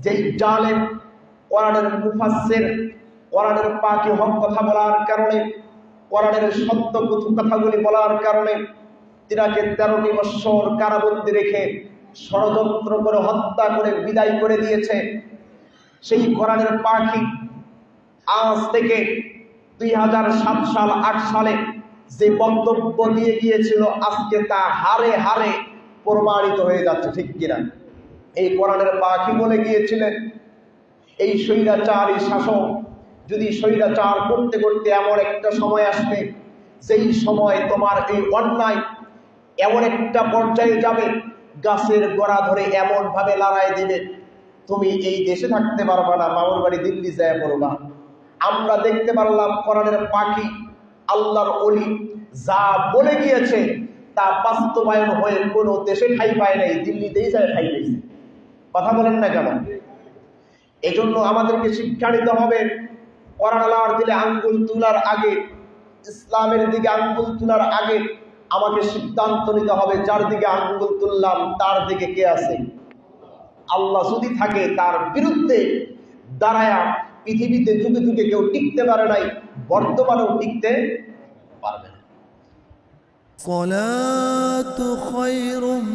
যেই জালেম কোরআনের মুফাসসির, কোরআনের পাকি হক কথা বলার কারণে, কোরআনের সত্য কথাগুলি বলার কারণে তিনাকে 13টি বৎসর কারাবন্দী রেখে ষড়যন্ত্র করে হত্যা করে বিদায় করে দিয়েছে। সেই কোরআনের পাখি আজ থেকে 2007 সাল 8 সালে যে বক্তব্য দিয়ে গিয়েছিল, আজকে তা হারে হারে প্রমাণিত হয়ে যাচ্ছে, ঠিক কিনা? এই কোরআনের পাখি বলে গিয়েছিলেন, এই স্বৈরাচারী শাসক যদি স্বৈরাচার করতে করতে এমন একটা সময় আসবে, যেই সময় তোমার এই অন্যায় এমন একটা পর্যায়ে যাবে, গাছের গোড়া ধরে এমন ভাবে লড়াই দিবে, তুমি এই দেশে থাকতে পারবা না, মামার বাড়ি দিল্লি যায় পড়বা। আমরা দেখতে পারলাম কোরআনের পাখি আল্লাহর ওলি যা বলে গিয়েছে তা বাস্তবায়ন হয়ে কোনো দেশে ঠাঁই পায় নাই, দিল্লিতেই যায় ঠাঁই পেয়েছে। কথা বলেন না কেন? এই জন্য আমাদেরকে শিক্ষা নিতে হবে, কোরআন আল্লাহর দিলে আঙ্গুল তোলার আগে, ইসলামের দিকে আঙ্গুল তোলার আগে আমাকে সিদ্ধান্ত নিতে হবে, যার দিকে আঙ্গুল তুললাম তার দিকে কে আছে? আল্লাহ যদি থাকে, তার বিরুদ্ধে দাঁড়ায়া পৃথিবীতে যুগে যুগে কেউ টিকতে পারে নাই, বর্তমানেও টিকতে পারবে না। সালাতু খায়রুম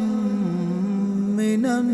মিনান